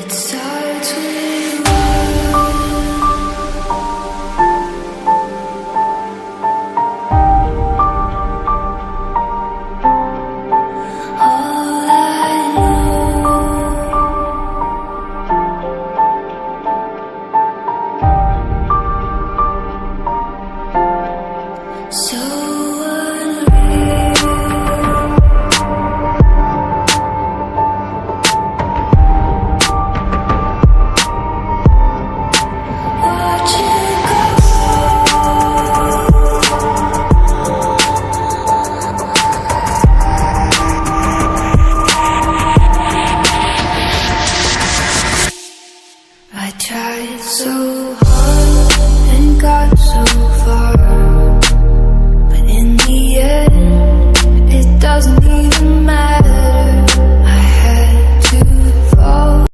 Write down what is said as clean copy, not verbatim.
It starts with all I know. So I tried so hard and got so far, but in the end, it doesn't even